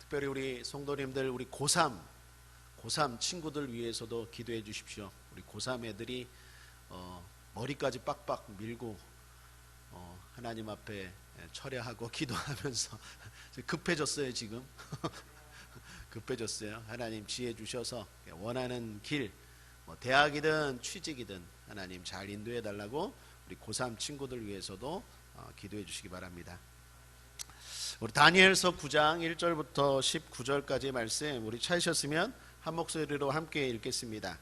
특별히 우리 성도님들, 우리 고3 친구들 위해서도 기도해 주십시오. 우리 고3 애들이 머리까지 빡빡 밀고 하나님 앞에 철야하고 기도하면서 급해졌어요. 지금 급해졌어요. 하나님 지혜 주셔서 원하는 길, 대학이든 취직이든 하나님 잘 인도해 달라고 우리 고3 친구들 위해서도 기도해 주시기 바랍니다. 우리 다니엘서 9장 1절부터 19절까지 말씀 우리 찾으셨으면 한 목소리로 함께 읽겠습니다.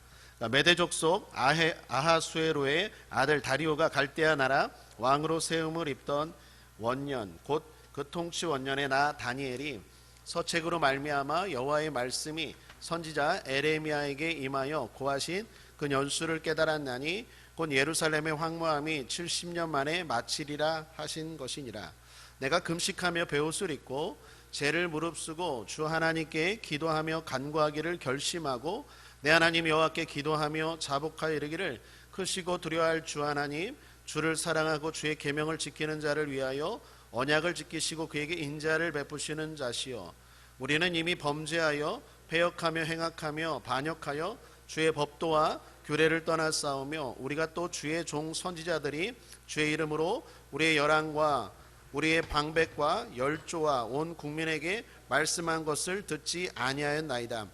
메대 족속 아하수에로의 아들 다리오가 갈대아 나라 왕으로 세움을 입던 원년 곧 그 통치 원년에 나 다니엘이 서책으로 말미암아 여호와의 말씀이 선지자 에레미야에게 임하여 고하신 그 연수를 깨달았나니 곧 예루살렘의 황무함이 70년 만에 마치리라 하신 것이니라. 내가 금식하며 베옷을 입고 죄를 무릅쓰고 주 하나님께 기도하며 간구하기를 결심하고 내 하나님 여호와께 기도하며 자복하여 이르기를 크시고 두려워할 주 하나님, 주를 사랑하고 주의 계명을 지키는 자를 위하여 언약을 지키시고 그에게 인자를 베푸시는 자시여, 우리는 이미 범죄하여 패역하며 행악하며 반역하여 주의 법도와 규례를 떠나 싸우며 우리가 또 주의 종 선지자들이 주의 이름으로 우리의 열왕과 우리의 방백과 열조와 온 국민에게 말씀한 것을 듣지 아니하였나이다.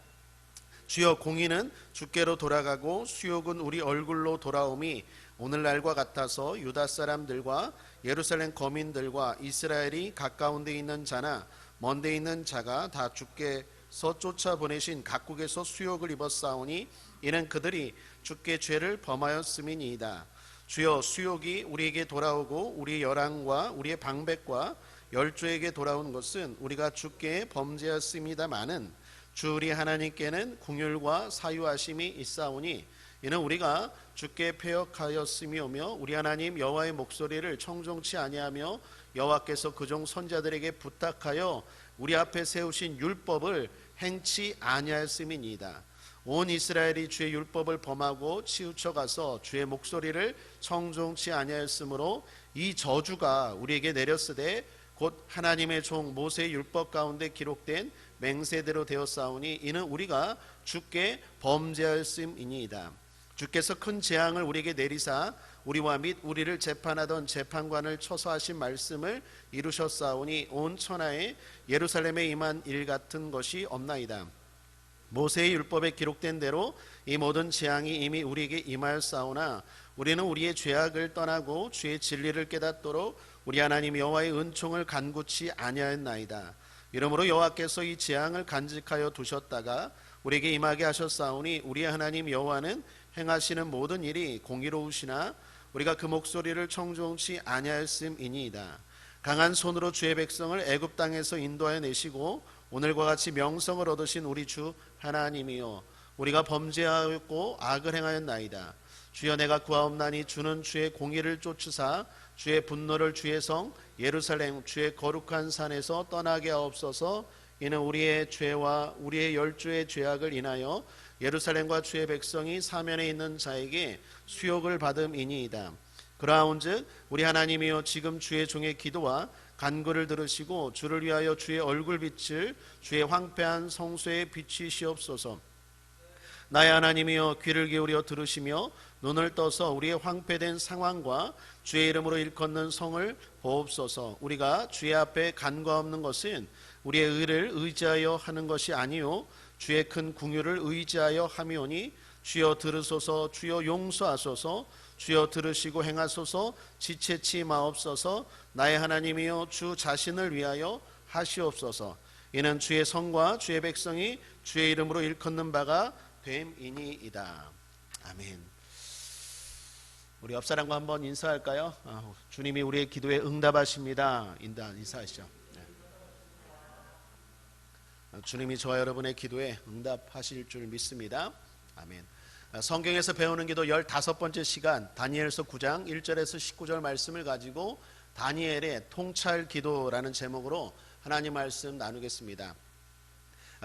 주여, 공의는 주께로 돌아가고 수욕은 우리 얼굴로 돌아오미 오늘날과 같아서 유다 사람들과 예루살렘 거민들과 이스라엘이 가까운 데 있는 자나 먼 데 있는 자가 다 주께서 쫓아보내신 각국에서 수욕을 입었사오니 이는 그들이 주께 죄를 범하였음이니이다. 주여, 수욕이 우리에게 돌아오고 우리의 열왕과 우리의 방백과 열조에게 돌아온 것은 우리가 주께 범죄하였습니다마는 주 우리 하나님께는 긍휼과 사유하심이 있사오니 이는 우리가 주께 패역하였음이오며 우리 하나님 여호와의 목소리를 청종치 아니하며 여호와께서 그 종 선자들에게 부탁하여 우리 앞에 세우신 율법을 행치 아니하였음이니이다. 온 이스라엘이 주의 율법을 범하고 치우쳐 가서 주의 목소리를 청종치 아니하였으므로 이 저주가 우리에게 내렸으되 곧 하나님의 종 모세의 율법 가운데 기록된 맹세대로 되었사오니 이는 우리가 주께 범죄하였음이니이다. 주께서 큰 재앙을 우리에게 내리사 우리와 및 우리를 재판하던 재판관을 쳐서 하신 말씀을 이루셨사오니 온 천하에 예루살렘에 임한 일 같은 것이 없나이다. 모세의 율법에 기록된 대로 이 모든 재앙이 이미 우리에게 임하였사오나 우리는 우리의 죄악을 떠나고 주의 진리를 깨닫도록 우리 하나님 여호와의 은총을 간구치 아니하였나이다. 이러므로 여호와께서 이 재앙을 간직하여 두셨다가 우리에게 임하게 하셨사오니 우리 하나님 여호와는 행하시는 모든 일이 공의로우시나 우리가 그 목소리를 청종치 아니하였음이니이다. 강한 손으로 주의 백성을 애굽 땅에서 인도하여 내시고 오늘과 같이 명성을 얻으신 우리 주 하나님이여, 우리가 범죄하였고 악을 행하였나이다. 주여, 내가 구하옵나니 주는 주의 공의를 쫓으사 주의 분노를 주의 성 예루살렘 주의 거룩한 산에서 떠나게 하옵소서. 이는 우리의 죄와 우리의 열조의 죄악을 인하여 예루살렘과 주의 백성이 사면에 있는 자에게 수욕을 받음이니이다. 그러하온즉 우리 하나님이여, 지금 주의 종의 기도와 간구를 들으시고 주를 위하여 주의 얼굴빛을 주의 황폐한 성소에 비치시옵소서. 나의 하나님이여, 귀를 기울여 들으시며 눈을 떠서 우리의 황폐된 상황과 주의 이름으로 일컫는 성을 보옵소서. 우리가 주의 앞에 간과없는 것은 우리의 의를 의지하여 하는 것이 아니요 주의 큰 긍휼을 의지하여 함이오니 주여 들으소서. 주여 용서하소서. 주여 들으시고 행하소서. 지체치 마옵소서. 나의 하나님이여, 주 자신을 위하여 하시옵소서. 이는 주의 성과 주의 백성이 주의 이름으로 일컫는 바가 됨이니이다. 아멘. 우리 옆 사람과 한번 인사할까요? 주님이 우리의 기도에 응답하십니다. 인사하시죠. 주님이 저와 여러분의 기도에 응답하실 줄 믿습니다. 아멘. 성경에서 배우는 기도 15번째 시간, 다니엘서 9장 1절에서 19절 말씀을 가지고 다니엘의 통찰 기도라는 제목으로 하나님 말씀 나누겠습니다.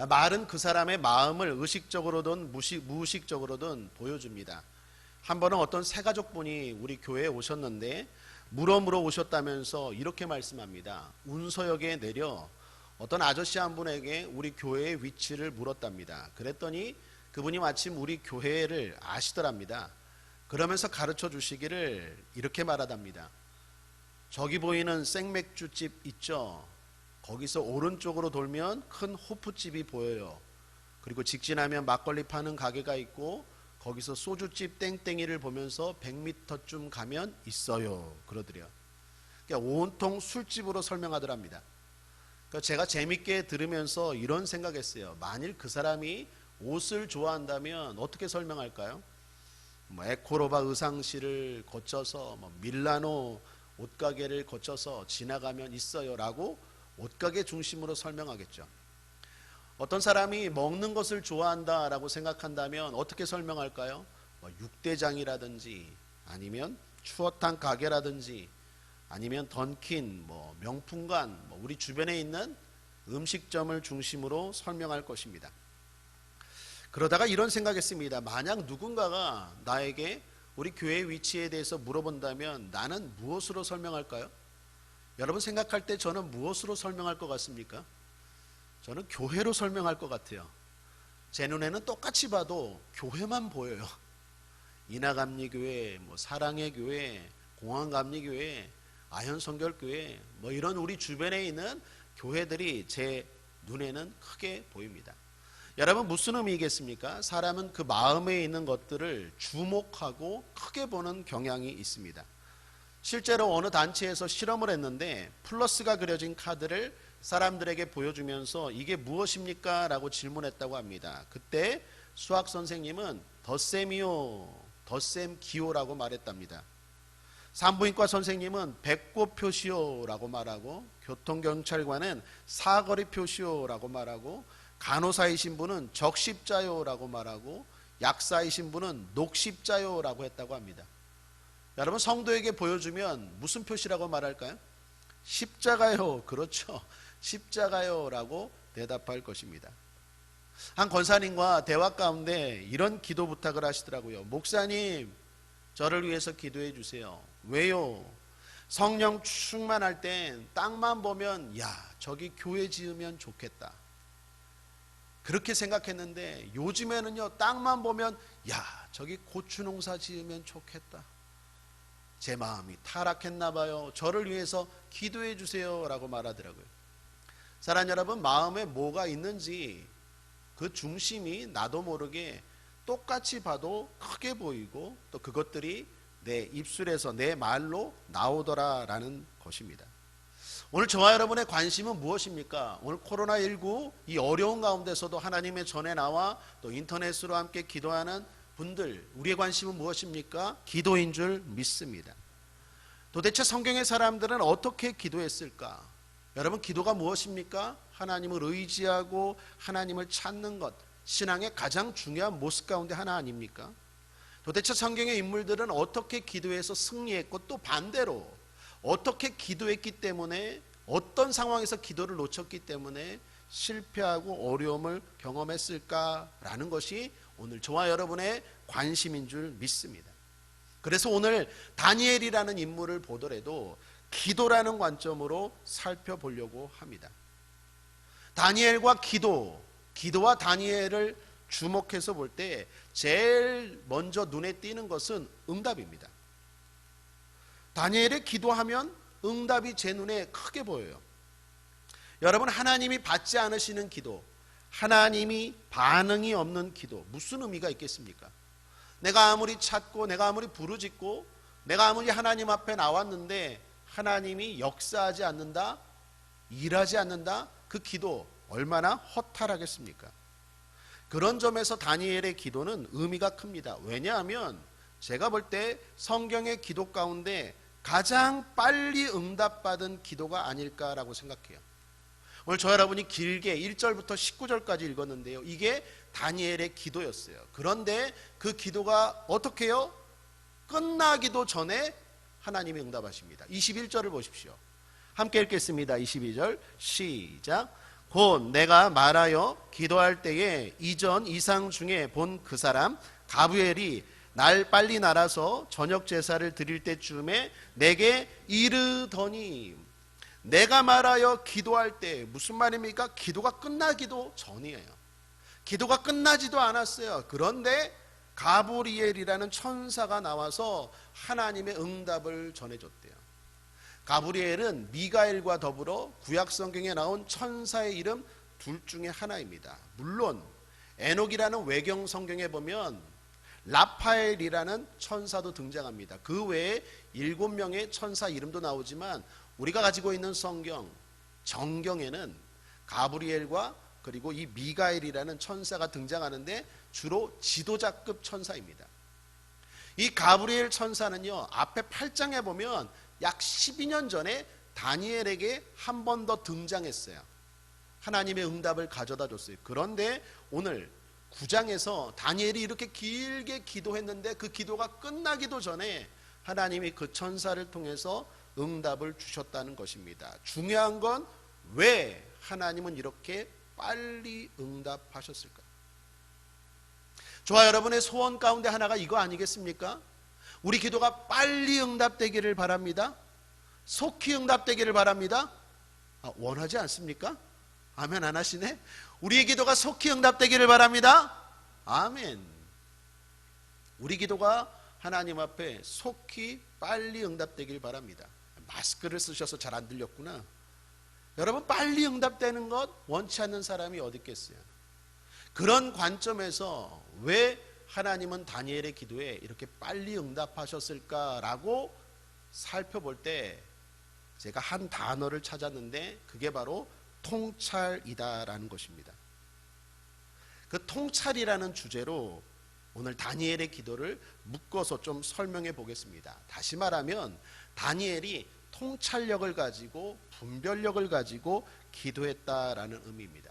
말은 그 사람의 마음을 의식적으로든 무의식적으로든 보여줍니다. 한 번은 어떤 새가족분이 우리 교회에 오셨는데 물어 오셨다면서 이렇게 말씀합니다. 운서역에 내려 어떤 아저씨 한 분에게 우리 교회의 위치를 물었답니다. 그랬더니 그분이 마침 우리 교회를 아시더랍니다. 그러면서 가르쳐 주시기를 이렇게 말하답니다. 저기 보이는 생맥주집 있죠? 거기서 오른쪽으로 돌면 큰 호프집이 보여요. 그리고 직진하면 막걸리 파는 가게가 있고 거기서 소주집 땡땡이를 보면서 100m쯤 가면 있어요. 그러더래요. 그러니까 온통 술집으로 설명하더랍니다. 그러니까 제가 재밌게 들으면서 이런 생각했어요. 만일 그 사람이 옷을 좋아한다면 어떻게 설명할까요? 뭐 에코로바 의상실을 거쳐서 뭐 밀라노 옷가게를 거쳐서 지나가면 있어요라고 옷가게 중심으로 설명하겠죠. 어떤 사람이 먹는 것을 좋아한다라고 생각한다면 어떻게 설명할까요? 뭐 육대장이라든지 아니면 추어탕 가게라든지 아니면 던킨, 뭐 명품관, 뭐 우리 주변에 있는 음식점을 중심으로 설명할 것입니다. 그러다가 이런 생각했습니다. 만약 누군가가 나에게 우리 교회의 위치에 대해서 물어본다면 나는 무엇으로 설명할까요? 여러분 생각할 때 저는 무엇으로 설명할 것 같습니까? 저는 교회로 설명할 것 같아요. 제 눈에는 똑같이 봐도 교회만 보여요. 인하감리교회, 뭐 사랑의 교회, 공항감리교회, 아현성결교회, 뭐 이런 우리 주변에 있는 교회들이 제 눈에는 크게 보입니다. 여러분 무슨 의미겠습니까? 사람은 그 마음에 있는 것들을 주목하고 크게 보는 경향이 있습니다. 실제로 어느 단체에서 실험을 했는데 플러스가 그려진 카드를 사람들에게 보여주면서 이게 무엇입니까? 라고 질문했다고 합니다. 그때 수학 선생님은 덧셈이요, 덧셈 기호라고 말했답니다. 산부인과 선생님은 배꼽 표시요 라고 말하고, 교통경찰관은 사거리 표시요 라고 말하고, 간호사이신 분은 적십자요 라고 말하고, 약사이신 분은 녹십자요 라고 했다고 합니다. 여러분 성도에게 보여주면 무슨 표시라고 말할까요? 십자가요. 그렇죠. 십자가요 라고 대답할 것입니다. 한 권사님과 대화 가운데 이런 기도 부탁을 하시더라고요. 목사님, 저를 위해서 기도해 주세요. 왜요? 성령 충만할 땐 땅만 보면 야, 저기 교회 지으면 좋겠다. 그렇게 생각했는데 요즘에는요, 땅만 보면 야, 저기 고추 농사 지으면 좋겠다. 제 마음이 타락했나 봐요. 저를 위해서 기도해 주세요 라고 말하더라고요. 사랑하는 여러분, 마음에 뭐가 있는지 그 중심이 나도 모르게 똑같이 봐도 크게 보이고 또 그것들이 내 입술에서 내 말로 나오더라라는 것입니다. 오늘 저와 여러분의 관심은 무엇입니까? 오늘 코로나19 이 어려운 가운데서도 하나님의 전에 나와 또 인터넷으로 함께 기도하는 분들, 우리의 관심은 무엇입니까? 기도인 줄 믿습니다. 도대체 성경의 사람들은 어떻게 기도했을까? 여러분, 기도가 무엇입니까? 하나님을 의지하고 하나님을 찾는 것, 신앙의 가장 중요한 모습 가운데 하나 아닙니까? 도대체 성경의 인물들은 어떻게 기도해서 승리했고 또 반대로 어떻게 기도했기 때문에, 어떤 상황에서 기도를 놓쳤기 때문에 실패하고 어려움을 경험했을까라는 것이 오늘 저와 여러분의 관심인 줄 믿습니다. 그래서 오늘 다니엘이라는 인물을 보더라도 기도라는 관점으로 살펴보려고 합니다. 다니엘과 기도와 다니엘을 주목해서 볼 때 제일 먼저 눈에 띄는 것은 응답입니다. 다니엘의 기도하면 응답이 제 눈에 크게 보여요. 여러분, 하나님이 받지 않으시는 기도, 하나님이 반응이 없는 기도, 무슨 의미가 있겠습니까? 내가 아무리 찾고 내가 아무리 부르짖고 내가 아무리 하나님 앞에 나왔는데 하나님이 역사하지 않는다, 일하지 않는다, 그 기도 얼마나 허탈하겠습니까? 그런 점에서 다니엘의 기도는 의미가 큽니다. 왜냐하면 제가 볼 때 성경의 기도 가운데 가장 빨리 응답받은 기도가 아닐까라고 생각해요. 오늘 저 여러분이 길게 1절부터 19절까지 읽었는데요, 이게 다니엘의 기도였어요. 그런데 그 기도가 어떻게 해요? 끝나기도 전에 하나님이 응답하십니다. 21절을 보십시오. 함께 읽겠습니다. 22절 시작. 곧 내가 말하여 기도할 때에 이전 이상 중에 본 그 사람 가브엘이 날 빨리 날아서 저녁 제사를 드릴 때쯤에 내게 이르더니 내가 말하여 기도할 때 무슨 말입니까? 기도가 끝나기도 전이에요. 기도가 끝나지도 않았어요. 그런데 가브리엘이라는 천사가 나와서 하나님의 응답을 전해줬대요. 가브리엘은 미가엘과 더불어 구약 성경에 나온 천사의 이름 둘 중에 하나입니다. 물론 에녹이라는 외경 성경에 보면 라파엘이라는 천사도 등장합니다. 그 외에 7명의 천사 이름도 나오지만 우리가 가지고 있는 성경 정경에는 가브리엘과 그리고 이 미가엘이라는 천사가 등장하는데 주로 지도자급 천사입니다. 이 가브리엘 천사는요, 앞에 8장에 보면 약 12년 전에 다니엘에게 한 번 더 등장했어요. 하나님의 응답을 가져다 줬어요. 그런데 오늘 9장에서 다니엘이 이렇게 길게 기도했는데 그 기도가 끝나기도 전에 하나님이 그 천사를 통해서 응답을 주셨다는 것입니다. 중요한 건 왜 하나님은 이렇게 빨리 응답하셨을까? 저와 여러분의 소원 가운데 하나가 이거 아니겠습니까? 우리 기도가 빨리 응답되기를 바랍니다. 속히 응답되기를 바랍니다. 원하지 않습니까? 아멘 안 하시네? 우리의 기도가 속히 응답되기를 바랍니다. 아멘. 우리 기도가 하나님 앞에 속히 빨리 응답되길 바랍니다. 마스크를 쓰셔서 잘 안 들렸구나. 여러분, 빨리 응답되는 것 원치 않는 사람이 어디 있겠어요? 그런 관점에서 왜 하나님은 다니엘의 기도에 이렇게 빨리 응답하셨을까라고 살펴볼 때 제가 한 단어를 찾았는데 그게 바로 통찰이다라는 것입니다. 그 통찰이라는 주제로 오늘 다니엘의 기도를 묶어서 좀 설명해 보겠습니다. 다시 말하면 다니엘이 통찰력을 가지고 분별력을 가지고 기도했다라는 의미입니다.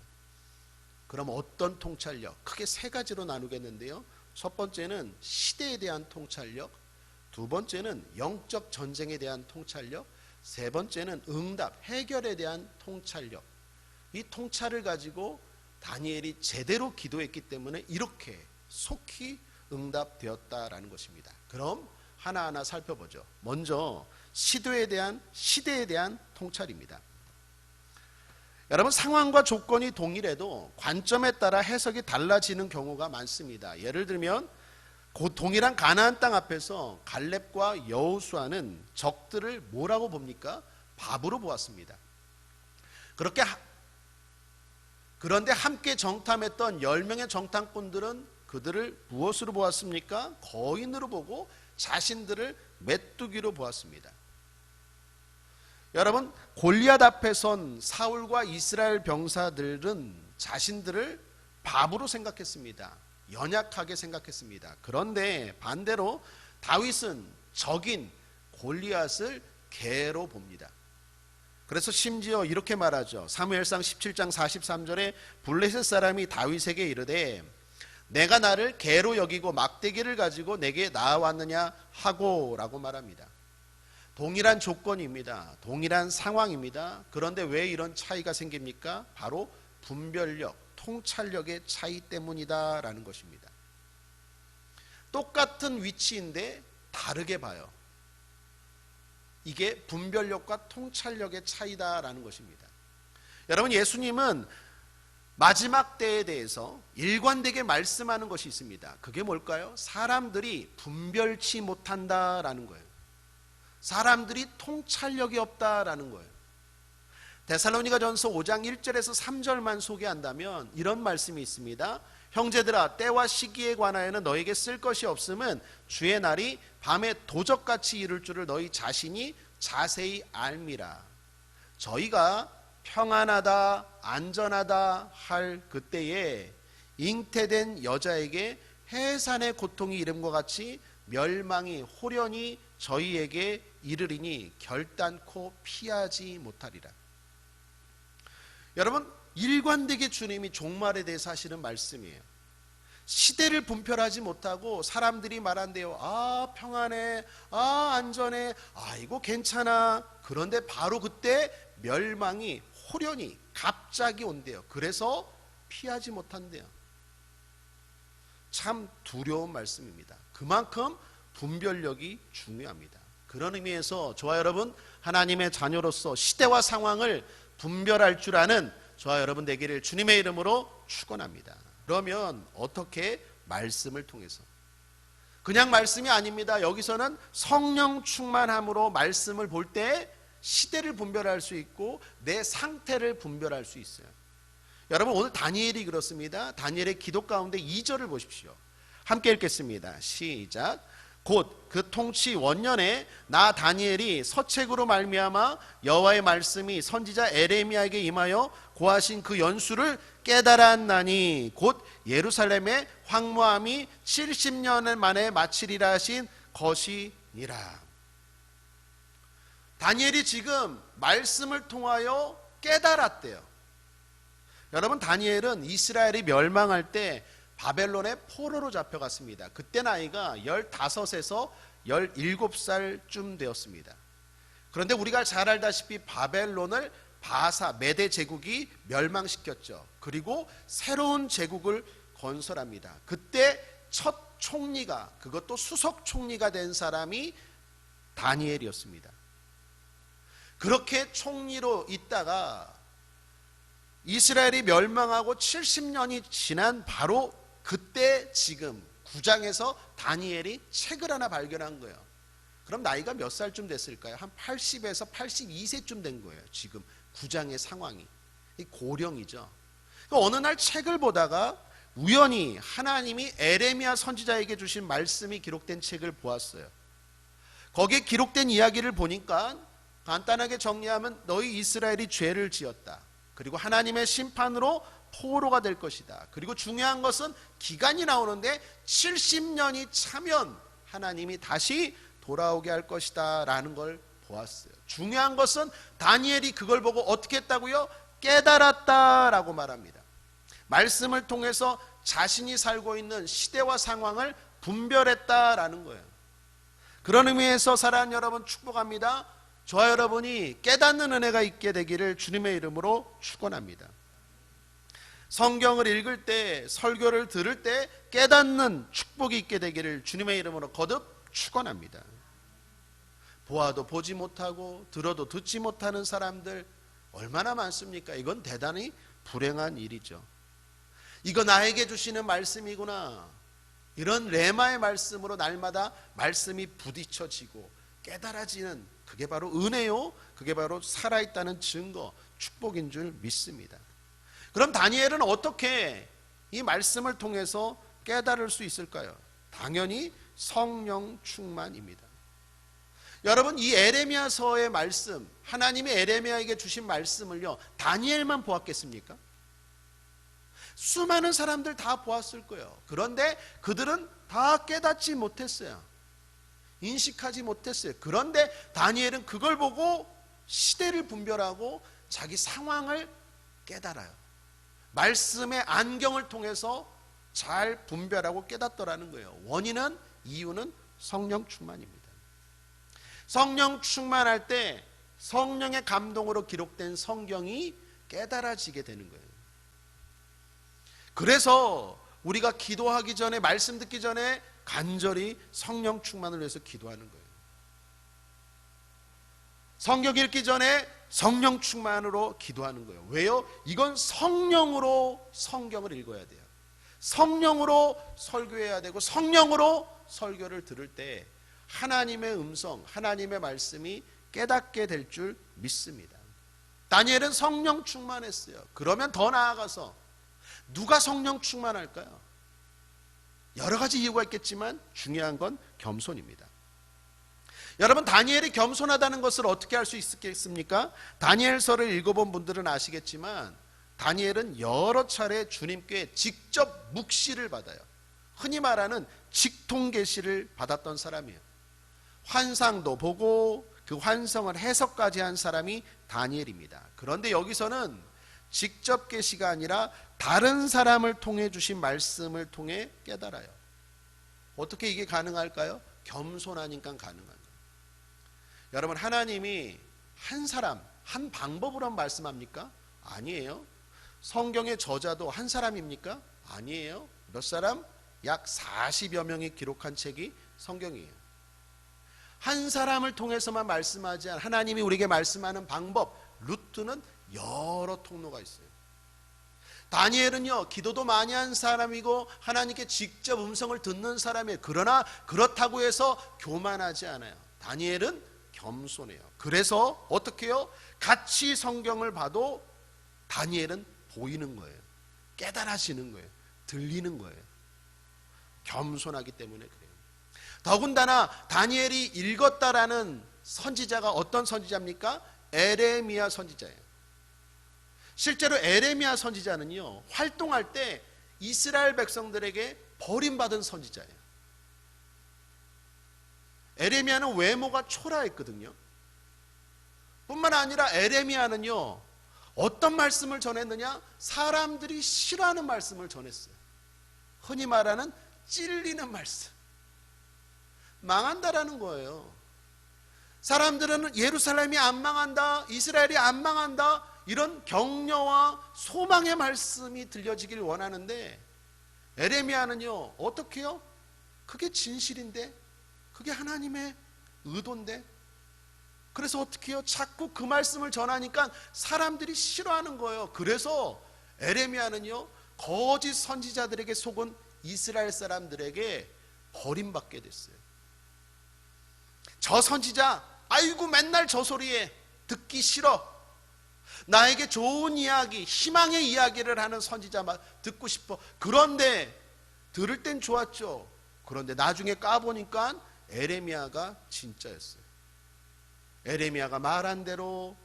그럼 어떤 통찰력? 크게 세 가지로 나누겠는데요. 첫 번째는 시대에 대한 통찰력, 두 번째는 영적 전쟁에 대한 통찰력, 세 번째는 응답, 해결에 대한 통찰력. 이 통찰을 가지고 다니엘이 제대로 기도했기 때문에 이렇게 속히 응답되었다라는 것입니다. 그럼 하나하나 살펴보죠. 먼저 시대에 대한 통찰입니다. 여러분, 상황과 조건이 동일해도 관점에 따라 해석이 달라지는 경우가 많습니다. 예를 들면 동일한 가나안 땅 앞에서 갈렙과 여호수아는 적들을 뭐라고 봅니까? 밥으로 보았습니다. 그런데 함께 정탐했던 10명의 정탐꾼들은 그들을 무엇으로 보았습니까? 거인으로 보고 자신들을 메뚜기로 보았습니다. 여러분, 골리앗 앞에 선 사울과 이스라엘 병사들은 자신들을 밥으로 생각했습니다. 연약하게 생각했습니다. 그런데 반대로 다윗은 적인 골리앗을 개로 봅니다. 그래서 심지어 이렇게 말하죠. 사무엘상 17장 43절에 블레셋 사람이 다윗에게 이르되 내가 나를 개로 여기고 막대기를 가지고 내게 나아왔느냐 하고 라고 말합니다. 동일한 조건입니다. 동일한 상황입니다. 그런데 왜 이런 차이가 생깁니까? 바로 분별력, 통찰력의 차이 때문이다라는 것입니다. 똑같은 위치인데 다르게 봐요. 이게 분별력과 통찰력의 차이다라는 것입니다. 여러분, 예수님은 마지막 때에 대해서 일관되게 말씀하는 것이 있습니다. 그게 뭘까요? 사람들이 분별치 못한다라는 거예요. 사람들이 통찰력이 없다라는 거예요. 데살로니가전서 5장 1절에서 3절만 소개한다면 이런 말씀이 있습니다. 형제들아, 때와 시기에 관하여는 너에게 쓸 것이 없음은 주의 날이 밤에 도적같이 이를 줄을 너희 자신이 자세히 알미라. 저희가 평안하다, 안전하다 할 그때에 잉태된 여자에게 해산의 고통이 이름과 같이 멸망이 호련히 저희에게 이르리니 결단코 피하지 못하리라. 여러분, 일관되게 주님이 종말에 대해서 하시는 말씀이에요. 시대를 분별하지 못하고 사람들이 말한대요. 평안해, 안전해, 이거 괜찮아. 그런데 바로 그때 멸망이 호련히 갑자기 온대요. 그래서 피하지 못한대요. 참 두려운 말씀입니다. 그만큼 분별력이 중요합니다. 그런 의미에서 저와 여러분 하나님의 자녀로서 시대와 상황을 분별할 줄 아는 저와 여러분 되기를 주님의 이름으로 축원합니다. 그러면 어떻게? 말씀을 통해서. 그냥 말씀이 아닙니다. 여기서는 성령 충만함으로 말씀을 볼 때 시대를 분별할 수 있고 내 상태를 분별할 수 있어요. 여러분 오늘 다니엘이 그렇습니다. 다니엘의 기도 가운데 2절을 보십시오. 함께 읽겠습니다. 시작. 곧 그 통치 원년에 나 다니엘이 서책으로 말미암아 여호와의 말씀이 선지자 에레미야에게 임하여 고하신 그 연수를 깨달았나니 곧 예루살렘의 황무함이 70년 만에 마치리라 하신 것이니라. 다니엘이 지금 말씀을 통하여 깨달았대요. 여러분 다니엘은 이스라엘이 멸망할 때 바벨론의 포로로 잡혀갔습니다. 그때 나이가 15에서 17살쯤 되었습니다. 그런데 우리가 잘 알다시피 바벨론을 바사 메대 제국이 멸망시켰죠. 그리고 새로운 제국을 건설합니다. 그때 첫 총리가, 그것도 수석 총리가 된 사람이 다니엘이었습니다. 그렇게 총리로 있다가 이스라엘이 멸망하고 70년이 지난 바로 그때 지금 9장에서 다니엘이 책을 하나 발견한 거예요. 그럼 나이가 몇 살쯤 됐을까요? 한 80에서 82세쯤 된 거예요. 지금 9장의 상황이. 고령이죠. 어느 날 책을 보다가 우연히 하나님이 에레미야 선지자에게 주신 말씀이 기록된 책을 보았어요. 거기에 기록된 이야기를 보니까 간단하게 정리하면 너희 이스라엘이 죄를 지었다. 그리고 하나님의 심판으로 포로가 될 것이다. 그리고 중요한 것은 기간이 나오는데 70년이 차면 하나님이 다시 돌아오게 할 것이다 라는 걸 보았어요. 중요한 것은 다니엘이 그걸 보고 어떻게 했다고요? 깨달았다라고 말합니다. 말씀을 통해서 자신이 살고 있는 시대와 상황을 분별했다라는 거예요. 그런 의미에서 사랑하는 여러분 축복합니다. 저와 여러분이 깨닫는 은혜가 있게 되기를 주님의 이름으로 축원합니다. 성경을 읽을 때, 설교를 들을 때 깨닫는 축복이 있게 되기를 주님의 이름으로 거듭 축원합니다. 보아도 보지 못하고 들어도 듣지 못하는 사람들 얼마나 많습니까? 이건 대단히 불행한 일이죠. 이거 나에게 주시는 말씀이구나. 이런 레마의 말씀으로 날마다 말씀이 부딪혀지고 깨달아지는, 그게 바로 은혜요, 그게 바로 살아있다는 증거, 축복인 줄 믿습니다. 그럼 다니엘은 어떻게 이 말씀을 통해서 깨달을 수 있을까요? 당연히 성령 충만입니다. 여러분 이 에레미야서의 말씀, 하나님이 에레미야에게 주신 말씀을요 다니엘만 보았겠습니까? 수많은 사람들 다 보았을 거예요. 그런데 그들은 다 깨닫지 못했어요. 인식하지 못했어요. 그런데 다니엘은 그걸 보고 시대를 분별하고 자기 상황을 깨달아요. 말씀의 안경을 통해서 잘 분별하고 깨닫더라는 거예요. 원인은, 이유는 성령 충만입니다. 성령 충만할 때 성령의 감동으로 기록된 성경이 깨달아지게 되는 거예요. 그래서 우리가 기도하기 전에, 말씀 듣기 전에 간절히 성령 충만을 위해서 기도하는 거예요. 성경 읽기 전에 성령 충만으로 기도하는 거예요. 왜요? 이건 성령으로 성경을 읽어야 돼요. 성령으로 설교해야 되고 성령으로 설교를 들을 때 하나님의 음성, 하나님의 말씀이 깨닫게 될 줄 믿습니다. 다니엘은 성령 충만했어요. 그러면 더 나아가서 누가 성령 충만할까요? 여러 가지 이유가 있겠지만 중요한 건 겸손입니다. 여러분 다니엘이 겸손하다는 것을 어떻게 알 수 있겠습니까? 다니엘서를 읽어본 분들은 아시겠지만 다니엘은 여러 차례 주님께 직접 묵시를 받아요. 흔히 말하는 직통계시를 받았던 사람이에요. 환상도 보고 그 환상을 해석까지 한 사람이 다니엘입니다. 그런데 여기서는 직접 계시가 아니라 다른 사람을 통해 주신 말씀을 통해 깨달아요. 어떻게 이게 가능할까요? 겸손하니까 가능한 거예요. 여러분 하나님이 한 사람, 한 방법으로 말씀합니까? 아니에요. 성경의 저자도 한 사람입니까? 아니에요. 몇 사람? 약 40여 명이 기록한 책이 성경이에요. 한 사람을 통해서만 말씀하지 않아 하나님이 우리에게 말씀하는 방법, 루트는 여러 통로가 있어요. 다니엘은요, 기도도 많이 한 사람이고 하나님께 직접 음성을 듣는 사람이에요. 그러나 그렇다고 해서 교만하지 않아요. 다니엘은 겸손해요. 그래서 어떻게 해요? 같이 성경을 봐도 다니엘은 보이는 거예요. 깨달아지는 거예요. 들리는 거예요. 겸손하기 때문에 그래요. 더군다나 다니엘이 읽었다라는 선지자가 어떤 선지자입니까? 에레미야 선지자예요. 실제로 에레미야 선지자는요, 활동할 때 이스라엘 백성들에게 버림받은 선지자예요. 에레미야는 외모가 초라했거든요. 뿐만 아니라 에레미야는요, 어떤 말씀을 전했느냐? 사람들이 싫어하는 말씀을 전했어요. 흔히 말하는 찔리는 말씀. 망한다라는 거예요. 사람들은 예루살렘이 안 망한다, 이스라엘이 안 망한다, 이런 격려와 소망의 말씀이 들려지길 원하는데 에레미야는요, 어떻게 해요? 그게 진실인데, 그게 하나님의 의도인데, 그래서 어떻게 해요? 자꾸 그 말씀을 전하니까 사람들이 싫어하는 거예요. 그래서 에레미야는요, 거짓 선지자들에게 속은 이스라엘 사람들에게 버림받게 됐어요. 저 선지자, 아이고 맨날 저 소리에 듣기 싫어. 나에게 좋은 이야기, 희망의 이야기를 하는 선지자만 듣고 싶어. 그런데 들을 땐 좋았죠. 그런데 나중에 까보니까 에레미야가 진짜였어요. 에레미야가 말한 대로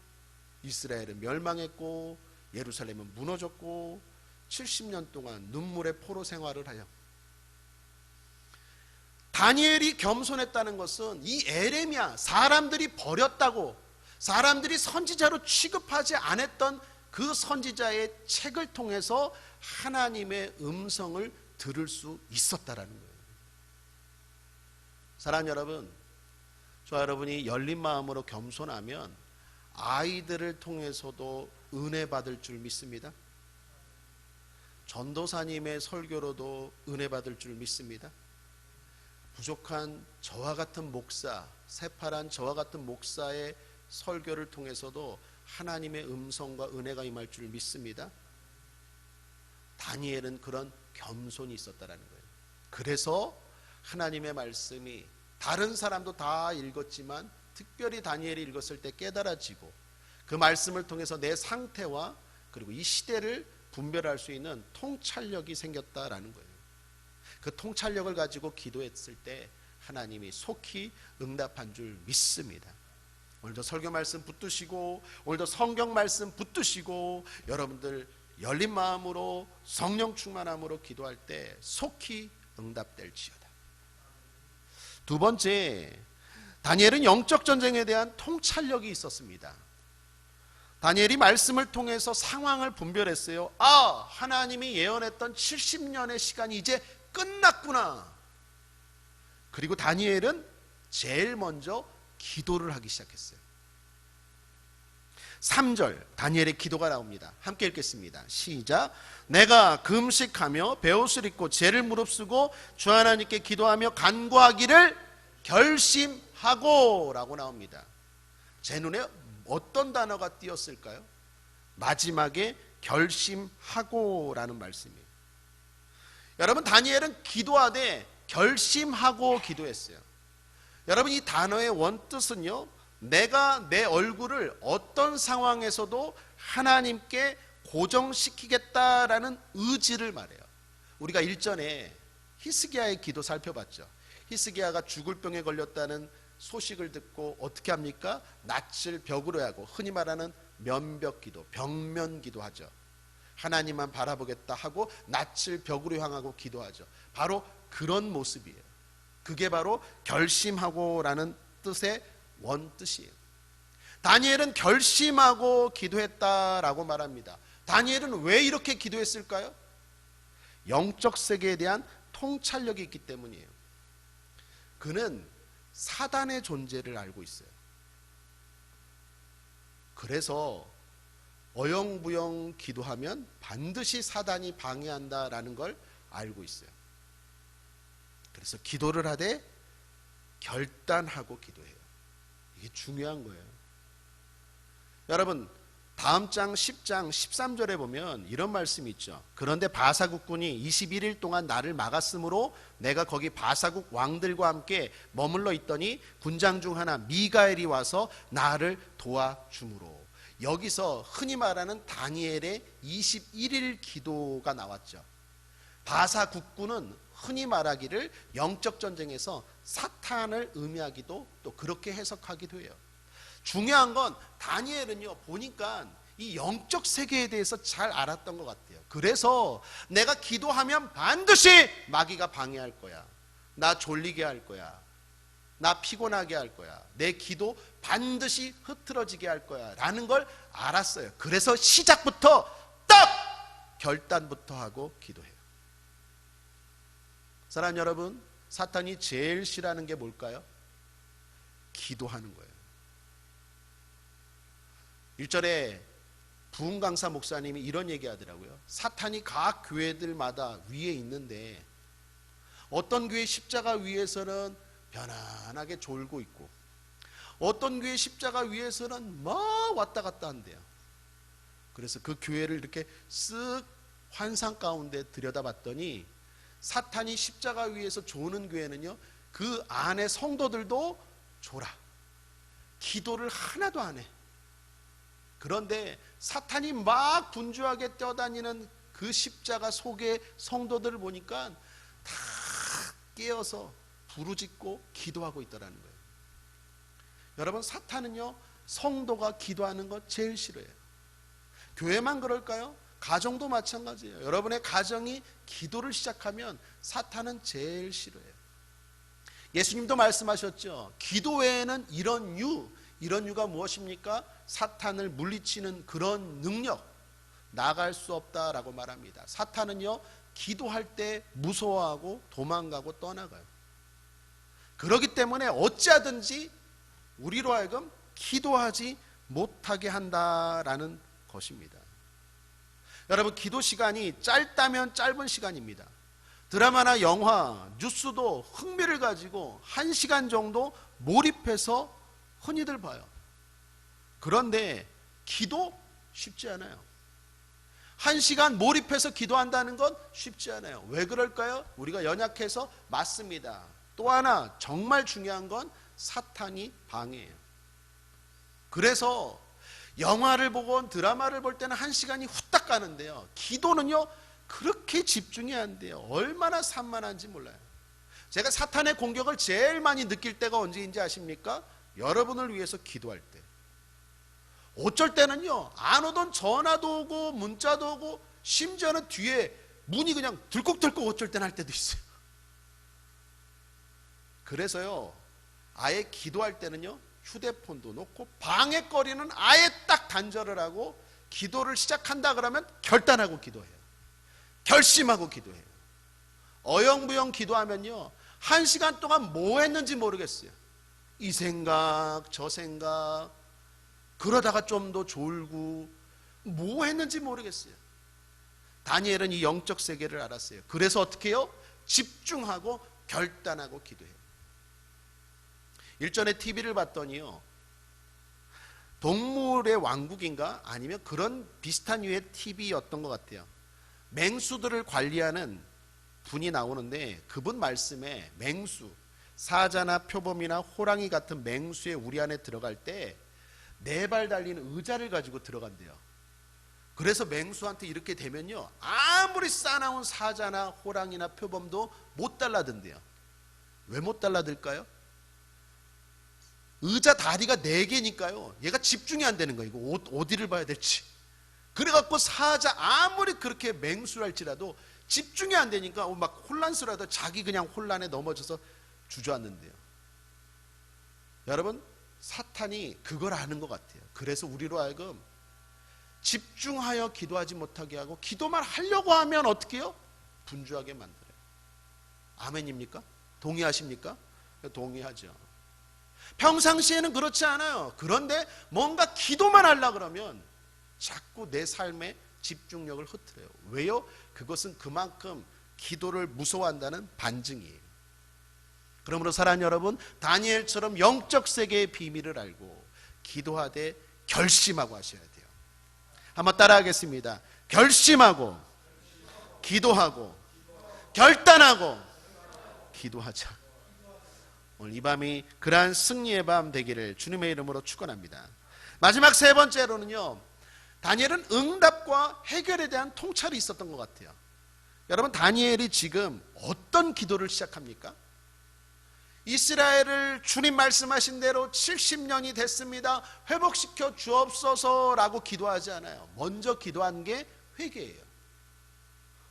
이스라엘은 멸망했고 예루살렘은 무너졌고 70년 동안 눈물의 포로 생활을 하여. 다니엘이 겸손했다는 것은 이 에레미야, 사람들이 버렸다고, 사람들이 선지자로 취급하지 않았던 그 선지자의 책을 통해서 하나님의 음성을 들을 수 있었다라는 거예요. 사랑하는 여러분, 저와 여러분이 열린 마음으로 겸손하면 아이들을 통해서도 은혜 받을 줄 믿습니다. 전도사님의 설교로도 은혜 받을 줄 믿습니다. 부족한 저와 같은 목사, 새파란 저와 같은 목사의 설교를 통해서도 하나님의 음성과 은혜가 임할 줄 믿습니다. 다니엘은 그런 겸손이 있었다라는 거예요. 그래서 하나님의 말씀이 다른 사람도 다 읽었지만 특별히 다니엘이 읽었을 때 깨달아지고 그 말씀을 통해서 내 상태와 그리고 이 시대를 분별할 수 있는 통찰력이 생겼다라는 거예요. 그 통찰력을 가지고 기도했을 때 하나님이 속히 응답한 줄 믿습니다. 오늘도 설교 말씀 붙드시고 오늘도 성경 말씀 붙드시고 여러분들 열린 마음으로 성령 충만함으로 기도할 때 속히 응답될지어다. 두 번째, 다니엘은 영적 전쟁에 대한 통찰력이 있었습니다. 다니엘이 말씀을 통해서 상황을 분별했어요. 아, 하나님이 예언했던 70년의 시간이 이제 끝났구나. 그리고 다니엘은 제일 먼저 기도를 하기 시작했어요. 3절 다니엘의 기도가 나옵니다. 함께 읽겠습니다. 시작. 내가 금식하며 베옷을 입고 죄를 무릅쓰고 주 하나님께 기도하며 간구하기를 결심하고 라고 나옵니다. 제 눈에 어떤 단어가 띄었을까요? 마지막에 결심하고 라는 말씀이에요. 여러분, 다니엘은 기도하되 결심하고 기도했어요. 여러분, 이 단어의 원뜻은요, 내가 내 얼굴을 어떤 상황에서도 하나님께 고정시키겠다라는 의지를 말해요. 우리가 일전에 히스기야의 기도 살펴봤죠. 히스기야가 죽을 병에 걸렸다는 소식을 듣고 어떻게 합니까? 낯을 벽으로 하고 흔히 말하는 면벽기도, 벽면기도 하죠. 하나님만 바라보겠다 하고 낯을 벽으로 향하고 기도하죠. 바로 그런 모습이에요. 그게 바로 결심하고라는 뜻의 원뜻이에요. 다니엘은 결심하고 기도했다라고 말합니다. 다니엘은 왜 이렇게 기도했을까요? 영적 세계에 대한 통찰력이 있기 때문이에요. 그는 사단의 존재를 알고 있어요. 그래서 어영부영 기도하면 반드시 사단이 방해한다라는 걸 알고 있어요. 그래서 기도를 하되 결단하고 기도해요. 이게 중요한 거예요. 여러분, 다음 장 10장 13절에 보면 이런 말씀이 있죠. 그런데 바사국군이 21일 동안 나를 막았으므로 내가 거기 바사국 왕들과 함께 머물러 있더니 군장 중 하나 미가엘이 와서 나를 도와주므로. 여기서 흔히 말하는 다니엘의 21일 기도가 나왔죠. 바사국군은 흔히 말하기를 영적 전쟁에서 사탄을 의미하기도 또 그렇게 해석하기도 해요. 중요한 건 다니엘은요, 보니까 이 영적 세계에 대해서 잘 알았던 것 같아요. 그래서 내가 기도하면 반드시 마귀가 방해할 거야. 나 졸리게 할 거야. 나 피곤하게 할 거야. 내 기도 반드시 흐트러지게 할 거야 라는 걸 알았어요. 그래서 시작부터 딱 결단부터 하고 기도해요. 사랑하는 여러분, 사탄이 제일 싫어하는 게 뭘까요? 기도하는 거예요. 1절에 부흥강사 목사님이 이런 얘기 하더라고요. 사탄이 각 교회들마다 위에 있는데 어떤 교회 십자가 위에서는 편안하게 졸고 있고 어떤 교회 십자가 위에서는 막 왔다 갔다 한대요. 그래서 그 교회를 이렇게 쓱 환상 가운데 들여다봤더니 사탄이 십자가 위에서 조는 교회는요, 그 안에 성도들도 졸아. 기도를 하나도 안 해. 그런데 사탄이 막 분주하게 뛰어다니는 그 십자가 속의 성도들을 보니까 다 깨어서 부르짖고 기도하고 있더라는 거예요. 여러분, 사탄은요, 성도가 기도하는 거 제일 싫어해요. 교회만 그럴까요? 가정도 마찬가지예요. 여러분의 가정이 기도를 시작하면 사탄은 제일 싫어해요. 예수님도 말씀하셨죠. 기도 외에는 이런 유가 무엇입니까? 사탄을 물리치는 그런 능력, 나갈 수 없다라고 말합니다. 사탄은요, 기도할 때 무서워하고 도망가고 떠나가요. 그렇기 때문에 어찌하든지 우리로 하여금 기도하지 못하게 한다라는 것입니다. 여러분, 기도 시간이 짧다면 짧은 시간입니다. 드라마나 영화, 뉴스도 흥미를 가지고 1시간 정도 몰입해서 흔히들 봐요. 그런데 기도 쉽지 않아요. 1시간 몰입해서 기도한다는 건 쉽지 않아요. 왜 그럴까요? 우리가 연약해서 맞습니다. 또 하나 정말 중요한 건 사탄이 방해해요. 그래서 영화를 보건 드라마를 볼 때는 1시간이 후딱 가는데요, 기도는요 그렇게 집중이 안 돼요. 얼마나 산만한지 몰라요. 제가 사탄의 공격을 제일 많이 느낄 때가 언제인지 아십니까? 여러분을 위해서 기도할 때. 어쩔 때는요, 안 오던 전화도 오고 문자도 오고 심지어는 뒤에 문이 그냥 들컥들컥 어쩔 때는 할 때도 있어요. 그래서요, 아예 기도할 때는요, 휴대폰도 놓고 방해거리는 아예 딱 단절을 하고 기도를 시작한다 그러면 결단하고 기도해요. 결심하고 기도해요. 어영부영 기도하면요, 1시간 동안 뭐 했는지 모르겠어요. 이 생각 저 생각, 그러다가 좀 더 졸고 뭐 했는지 모르겠어요. 다니엘은 이 영적 세계를 알았어요. 그래서 어떻게 해요? 집중하고 결단하고 기도해요. 일전에 TV를 봤더니요, 동물의 왕국인가 아니면 그런 비슷한 류의 TV였던 것 같아요. 맹수들을 관리하는 분이 나오는데 그분 말씀에 맹수, 사자나 표범이나 호랑이 같은 맹수의 우리 안에 들어갈 때 4발 달린 의자를 가지고 들어간대요. 그래서 맹수한테 이렇게 되면요, 아무리 싸나운 사자나 호랑이나 표범도 못 달라든대요. 왜 못 달라들까요? 의자 다리가 4개니까요 얘가 집중이 안 되는 거예요. 이거 어디를 봐야 될지. 그래갖고 사자 아무리 그렇게 맹수랄지라도 집중이 안 되니까 막 혼란스러워도 자기 그냥 혼란에 넘어져서 주저앉는데요. 여러분, 사탄이 그걸 아는 것 같아요. 그래서 우리로 하여금 집중하여 기도하지 못하게 하고 기도만 하려고 하면 어떻게 해요? 분주하게 만들어요. 아멘입니까? 동의하십니까? 동의하죠. 평상시에는 그렇지 않아요. 그런데 뭔가 기도만 하려고 그러면 자꾸 내 삶의 집중력을 흐트려요. 왜요? 그것은 그만큼 기도를 무서워한다는 반증이에요. 그러므로 사랑하는 여러분, 다니엘처럼 영적 세계의 비밀을 알고 기도하되 결심하고 하셔야 돼요. 한번 따라하겠습니다. 결심하고 기도하고 결단하고 기도하자. 오늘 이 밤이 그러한 승리의 밤 되기를 주님의 이름으로 축원합니다. 마지막 세 번째로는요, 다니엘은 응답과 해결에 대한 통찰이 있었던 것 같아요. 여러분, 다니엘이 지금 어떤 기도를 시작합니까? 이스라엘을 주님 말씀하신 대로 70년이 됐습니다, 회복시켜 주옵소서라고 기도하지 않아요. 먼저 기도한 게 회개예요.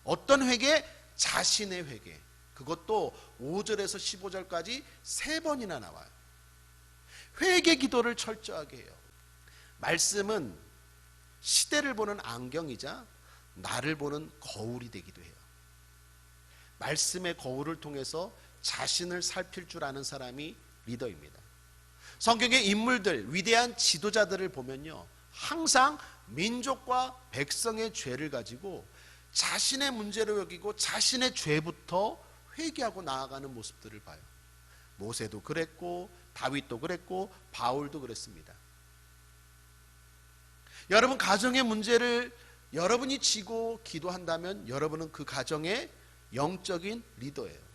어떤 회개? 자신의 회개. 그것도 5절에서 15절까지 3번이나 나와요. 회개 기도를 철저하게 해요. 말씀은 시대를 보는 안경이자 나를 보는 거울이 되기도 해요. 말씀의 거울을 통해서 자신을 살필 줄 아는 사람이 리더입니다. 성경의 인물들, 위대한 지도자들을 보면요, 항상 민족과 백성의 죄를 가지고 자신의 문제로 여기고 자신의 죄부터 회개하고 나아가는 모습들을 봐요. 모세도 그랬고 다윗도 그랬고 바울도 그랬습니다. 여러분, 가정의 문제를 여러분이 지고 기도한다면 여러분은 그 가정의 영적인 리더예요.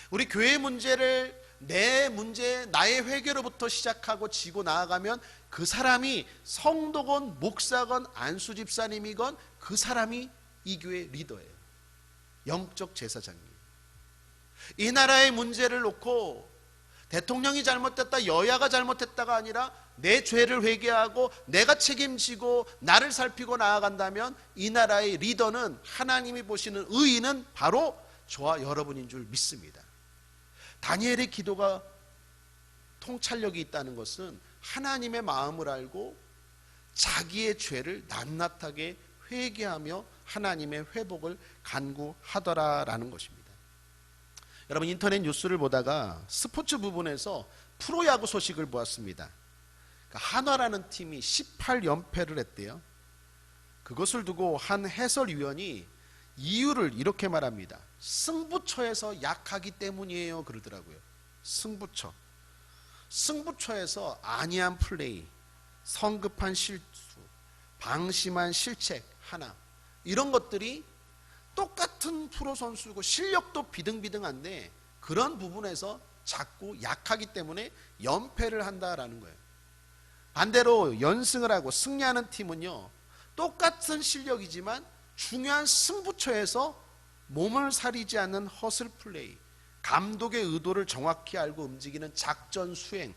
우리 교회 문제를 내 문제, 나의 회개로부터 시작하고 지고 나아가면 그 사람이 성도건 목사건 안수 집사님이건 그 사람이 이 교회 리더예요. 영적 제사장님. 이 나라의 문제를 놓고 대통령이 잘못됐다, 여야가 잘못했다가 아니라 내 죄를 회개하고 내가 책임지고 나를 살피고 나아간다면 이 나라의 리더는, 하나님이 보시는 의인은 바로 저와 여러분인 줄 믿습니다. 다니엘의 기도가 통찰력이 있다는 것은 하나님의 마음을 알고 자기의 죄를 낱낱하게 회개하며 하나님의 회복을 간구하더라라는 것입니다. 여러분, 인터넷 뉴스를 보다가 스포츠 부분에서 프로야구 소식을 보았습니다. 한화라는 팀이 18연패를 했대요. 그것을 두고 한 해설위원이 이유를 이렇게 말합니다. 승부처에서 약하기 때문이에요, 그러더라고요. 승부처에서 안이한 플레이, 성급한 실수, 방심한 실책 하나, 이런 것들이 똑같은 프로 선수고 실력도 비등비등한데 그런 부분에서 자꾸 약하기 때문에 연패를 한다라는 거예요. 반대로 연승을 하고 승리하는 팀은요, 똑같은 실력이지만 중요한 승부처에서 몸을 사리지 않는 허슬 플레이, 감독의 의도를 정확히 알고 움직이는 작전 수행,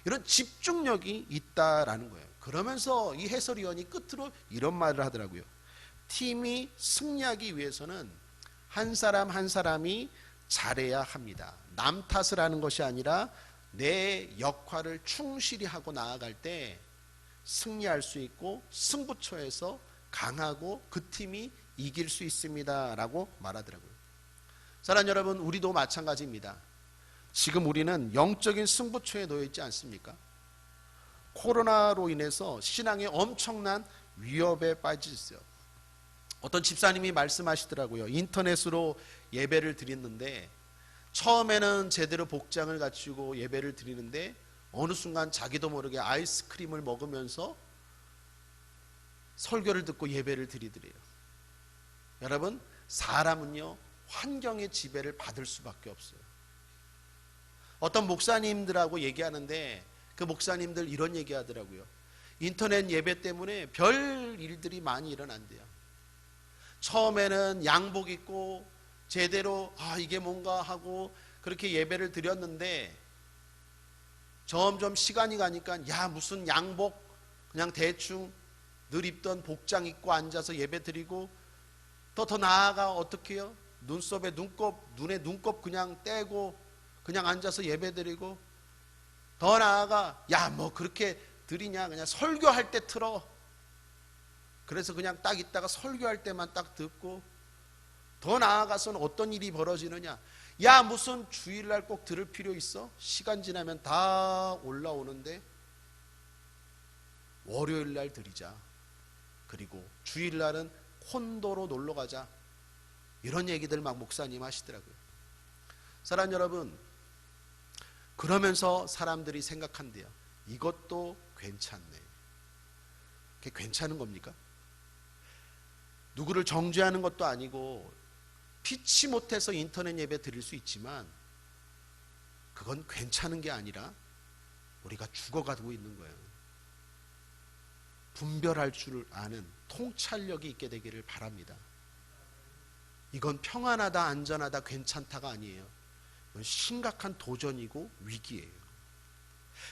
이런 집중력이 있다라는 거예요. 그러면서 이 해설위원이 끝으로 이런 말을 하더라고요. 팀이 승리하기 위해서는 한 사람 한 사람이 잘해야 합니다. 남 탓을 하는 것이 아니라 내 역할을 충실히 하고 나아갈 때 승리할 수 있고 승부처에서 강하고 그 팀이 이길 수 있습니다 라고 말하더라고요. 사랑하는 여러분, 우리도 마찬가지입니다. 지금 우리는 영적인 승부처에 놓여 있지 않습니까? 코로나로 인해서 신앙에 엄청난 위협에 빠졌어요. 어떤 집사님이 말씀하시더라고요. 인터넷으로 예배를 드렸는데 처음에는 제대로 복장을 갖추고 예배를 드리는데 어느 순간 자기도 모르게 아이스크림을 먹으면서 설교를 듣고 예배를 드리더래요. 여러분, 사람은요, 환경의 지배를 받을 수밖에 없어요. 어떤 목사님들하고 얘기하는데 그 목사님들 이런 얘기 하더라고요. 인터넷 예배 때문에 별 일들이 많이 일어난대요. 처음에는 양복 입고 제대로 이게 뭔가 하고 그렇게 예배를 드렸는데 점점 시간이 가니까 야, 무슨 양복, 그냥 대충 늘 입던 복장 입고 앉아서 예배 드리고 더 나아가 어떻게 해요? 눈에 눈곱 그냥 떼고 그냥 앉아서 예배 드리고 더 나아가 야, 뭐 그렇게 드리냐, 그냥 설교할 때 틀어. 그래서 그냥 딱 있다가 설교할 때만 딱 듣고 더 나아가서는 어떤 일이 벌어지느냐, 야, 무슨 주일날 꼭 들을 필요 있어? 시간 지나면 다 올라오는데 월요일날 드리자. 그리고 주일날은 콘도로 놀러 가자. 이런 얘기들 막 목사님 하시더라고요. 사랑하는 여러분, 그러면서 사람들이 생각한대요. 이것도 괜찮네. 그게 괜찮은 겁니까? 누구를 정죄하는 것도 아니고 피치 못해서 인터넷 예배 드릴 수 있지만 그건 괜찮은 게 아니라 우리가 죽어가고 있는 거예요. 분별할 줄 아는 통찰력이 있게 되기를 바랍니다. 이건 평안하다, 안전하다, 괜찮다가 아니에요. 이건 심각한 도전이고 위기예요.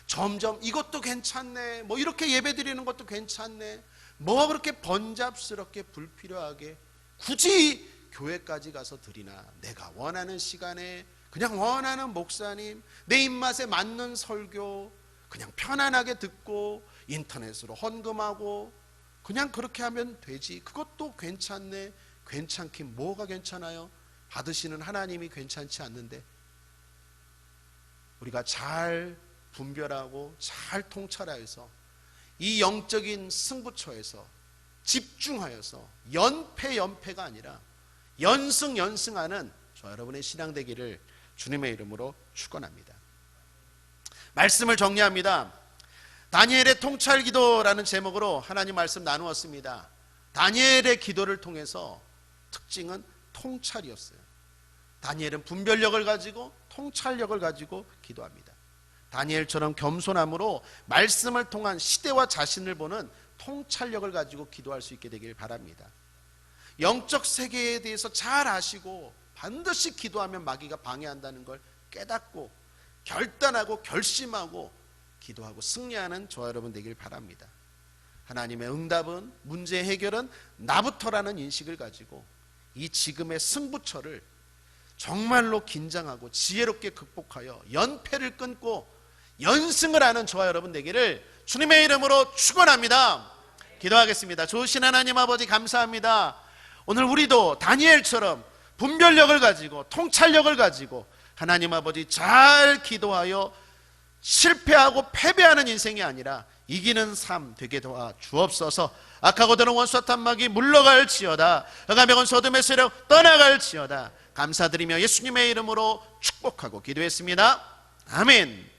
점점 이것도 괜찮네, 뭐 이렇게 예배 드리는 것도 괜찮네, 뭐가 그렇게 번잡스럽게 불필요하게 굳이 교회까지 가서 드리나, 내가 원하는 시간에 그냥 원하는 목사님, 내 입맛에 맞는 설교 그냥 편안하게 듣고 인터넷으로 헌금하고 그냥 그렇게 하면 되지. 그것도 괜찮네. 괜찮긴 뭐가 괜찮아요? 받으시는 하나님이 괜찮지 않는데. 우리가 잘 분별하고 잘 통찰하여서 이 영적인 승부처에서 집중하여서 연패가 아니라 연승하는 저와 여러분의 신앙 되기를 주님의 이름으로 축원합니다. 말씀을 정리합니다. 다니엘의 통찰 기도라는 제목으로 하나님 말씀 나누었습니다. 다니엘의 기도를 통해서 특징은 통찰이었어요. 다니엘은 분별력을 가지고 통찰력을 가지고 기도합니다. 다니엘처럼 겸손함으로 말씀을 통한 시대와 자신을 보는 통찰력을 가지고 기도할 수 있게 되길 바랍니다. 영적 세계에 대해서 잘 아시고 반드시 기도하면 마귀가 방해한다는 걸 깨닫고 결단하고 결심하고 기도하고 승리하는 저와 여러분 되길 바랍니다. 하나님의 응답은, 문제 해결은 나부터라는 인식을 가지고 이 지금의 승부처를 정말로 긴장하고 지혜롭게 극복하여 연패를 끊고 연승을 하는 저와 여러분 되기를 주님의 이름으로 축원합니다. 기도하겠습니다. 좋으신 하나님 아버지, 감사합니다. 오늘 우리도 다니엘처럼 분별력을 가지고 통찰력을 가지고 하나님 아버지 잘 기도하여 실패하고 패배하는 인생이 아니라 이기는 삶 되게 도와 주옵소서. 악하고 드는 원수와 탐막이 물러갈지어다. 가명은 소돔의 세력 떠나갈지어다. 감사드리며 예수님의 이름으로 축복하고 기도했습니다. 아멘.